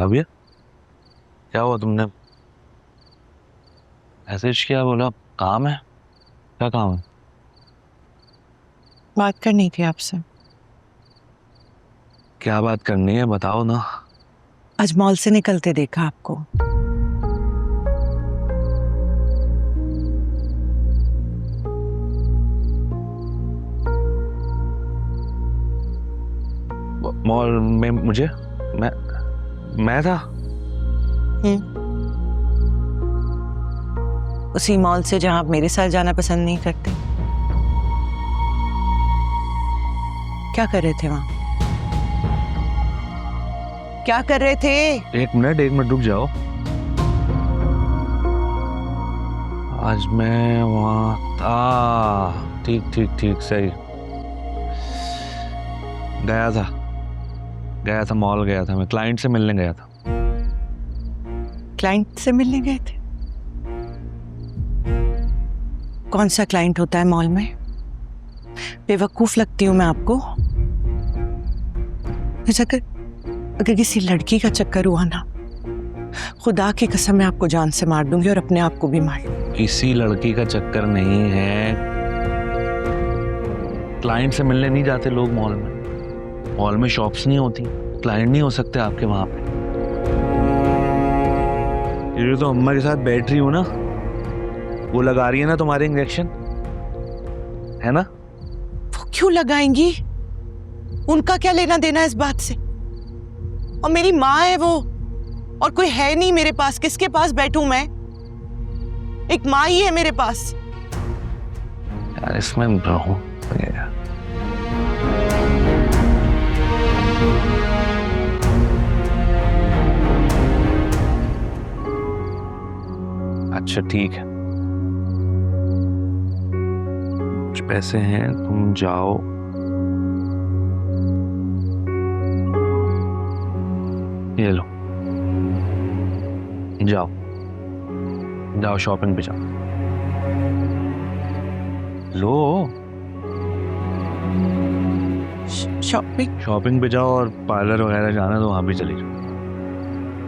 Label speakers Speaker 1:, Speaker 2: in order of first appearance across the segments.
Speaker 1: भैया, क्या हुआ? तुमने मैसेज किया, बोला काम है? क्या काम है?
Speaker 2: बात करनी थी आपसे।
Speaker 1: क्या बात करनी है, बताओ ना।
Speaker 2: आज मॉल से निकलते देखा आपको।
Speaker 1: मॉल में मैं था।
Speaker 2: उसी मॉल से जहां आप मेरे साथ जाना पसंद नहीं करते। क्या कर रहे थे वहां? क्या कर रहे थे?
Speaker 1: एक मिनट रुक जाओ। आज मैं वहां था। ठीक ठीक ठीक, सही। गया था मॉल गया था, मैं क्लाइंट से मिलने गया था।
Speaker 2: क्लाइंट से मिलने गए थे? कौन सा क्लाइंट होता है मॉल में? बेवकूफ लगती हूं मैं आपको? अगर किसी लड़की का चक्कर हुआ ना, खुदा की कसम मैं आपको जान से मार दूंगी और अपने आप को भी मार दूंगी।
Speaker 1: किसी लड़की का चक्कर नहीं है। क्लाइंट से मिलने नहीं जाते लोग मॉल में। मॉल में शॉप्स नहीं होती, क्लाइंट नहीं हो सकते आपके वहां पे। ये तो अम्मा के साथ बैठ रही हूं ना, वो लगा रही है ना तुम्हारे इंजेक्शन, है ना?
Speaker 2: वो क्यों लगाएंगी? उनका क्या लेना देना इस बात से? और मेरी माँ है वो, और कोई है नहीं मेरे पास। किसके पास बैठूं मैं? एक माँ ही है मेरे पास।
Speaker 1: यार इसमें रहूं यार। अच्छा ठीक है, कुछ पैसे हैं, तुम जाओ। ये लो, जाओ शॉपिंग पे जाओ। लो, शॉपिंग पे जाओ और पार्लर वगैरह जाना तो वहां भी चली जाओ।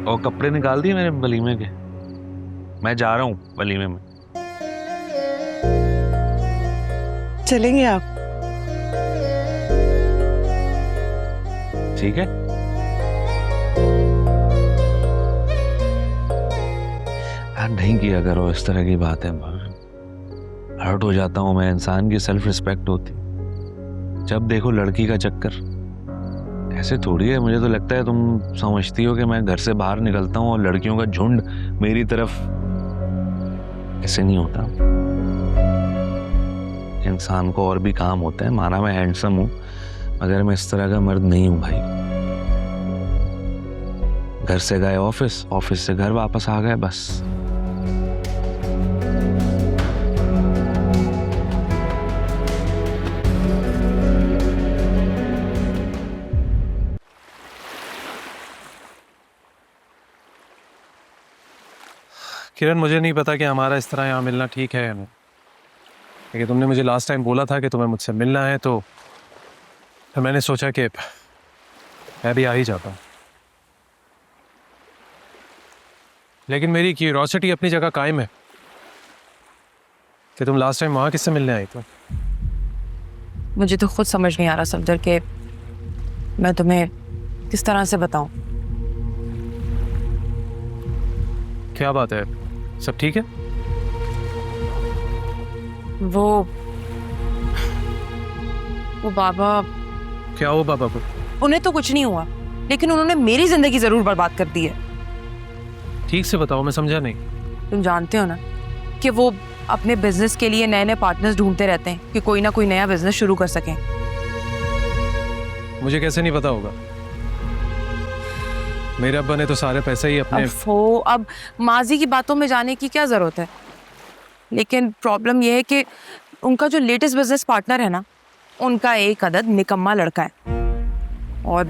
Speaker 1: और कपड़े निकाल दिए मेरे वलीमे के, मैं जा रहा हूँ वलीमे में।
Speaker 2: चलेंगे आप?
Speaker 1: ठीक है। यार नहीं किया करो इस तरह की बातें, हर्ट हो जाता हूं मैं। इंसान की सेल्फ रिस्पेक्ट होती, जब देखो लड़की का चक्कर। ऐसे थोड़ी है, मुझे तो लगता है तुम समझती हो कि मैं घर से बाहर निकलता हूं और लड़कियों का झुंड मेरी तरफ। ऐसे नहीं होता। इंसान को और भी काम होता है। माना मैं हैंडसम हूं, मगर मैं इस तरह का मर्द नहीं हूं भाई। घर से गए ऑफिस, ऑफिस से घर वापस आ गए, बस।
Speaker 3: किरण, मुझे नहीं पता कि हमारा इस तरह यहाँ मिलना ठीक है या नहीं, लेकिन तुमने मुझे लास्ट टाइम बोला था कि तुम्हें मुझसे मिलना है, तो फिर मैंने सोचा कि मैं भी आ ही जाता हूँ। लेकिन मेरी क्यूरियोसिटी अपनी जगह कायम है कि तुम लास्ट टाइम वहाँ किससे मिलने आई तो।
Speaker 4: मुझे तो खुद समझ नहीं आ रहा सफदर के मैं तुम्हें किस तरह से बताऊं।
Speaker 3: क्या बात है, सब ठीक है?
Speaker 4: वो बाबा।
Speaker 3: क्या हो बाबा को?
Speaker 4: उन्हें तो कुछ नहीं हुआ, लेकिन उन्होंने मेरी जिंदगी जरूर बर्बाद कर दी है।
Speaker 3: ठीक से बताओ, मैं समझा नहीं।
Speaker 4: तुम जानते हो ना कि वो अपने बिजनेस के लिए नए नए पार्टनर्स ढूंढते रहते हैं कि कोई ना कोई नया बिजनेस शुरू कर सकें।
Speaker 3: मुझे कैसे नहीं पता होगा? मेरे अब्बा ने तो सारे पैसे ही अपने।
Speaker 4: अब माजी की बातों में जाने की क्या जरूरत है? लेकिन प्रॉब्लम यह है कि उनका जो लेटेस्ट बिजनेस पार्टनर है ना, उनका एक अदद निकम्मा लड़का है, और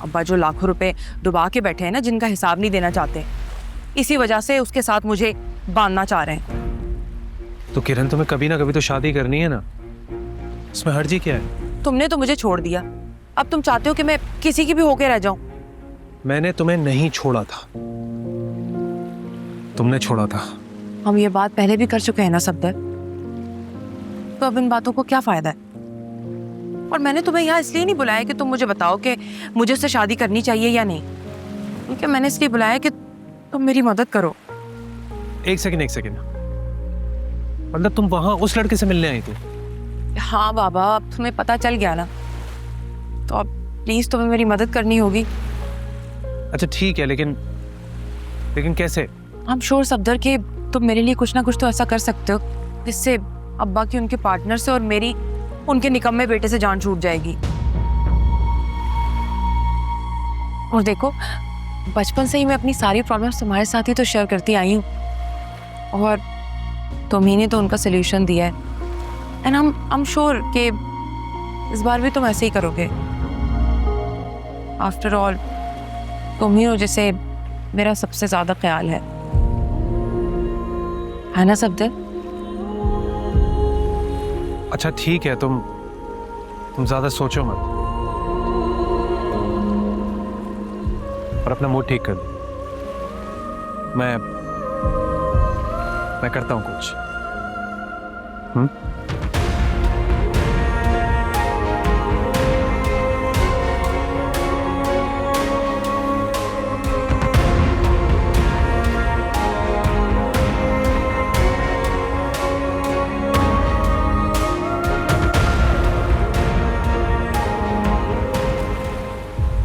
Speaker 4: अब्बा जो लाखों रुपए डुबा के बैठे हैं ना, जिनका हिसाब नहीं देना चाहते, इसी वजह से उसके साथ मुझे बांधना चाह रहे हैं।
Speaker 3: तो किरण, तुम्हें कभी ना कभी तो शादी करनी है ना, इसमें हर्जी क्या है?
Speaker 4: तुमने तो मुझे छोड़ दिया, अब तुम चाहते हो कि मैं किसी की भी होके रह जाऊं।
Speaker 3: मैंने तुम्हें नहीं छोड़ा था, तुमने छोड़ा था।
Speaker 4: हम ये बात पहले भी कर चुके हैं ना सफदर, तो अब इन बातों को क्या फायदा है? और मैंने तुम्हें यहाँ इसलिए नहीं बुलाया कि तुम मुझे बताओ कि मुझे उससे शादी करनी चाहिए या नहीं, क्योंकि मैंने इसलिए बुलाया कि तुम मेरी मदद करो।
Speaker 3: एक सेकंड, मतलब तुम वहां उस लड़के से मिलने आई थी?
Speaker 4: हाँ बाबा, अब तुम्हें पता चल गया ना, तो अब प्लीज तुम्हें मेरी मदद करनी होगी।
Speaker 3: अच्छा ठीक है, लेकिन कैसे?
Speaker 4: I'm sure सफदर कि तुम मेरे लिए कुछ ना कुछ तो ऐसा कर सकते हो जिससे अब्बा की उनके पार्टनर से और मेरी उनके निकम्मे बेटे से जान छूट जाएगी। और देखो, बचपन से ही मैं अपनी सारी प्रॉब्लम्स तुम्हारे साथ ही तो शेयर करती आई हूँ, और तुम्ही ने तो उनका सोल्यूशन दिया है। एंड I'm sure कि इस बार भी तुम ऐसे ही करोगे। आफ्टर ऑल तुम ही हो जिसे मेरा सबसे ज्यादा ख्याल है ना सफदर?
Speaker 3: अच्छा ठीक है, तुम ज्यादा सोचो मत और अपना मूड ठीक कर दो। मैं करता हूँ कुछ।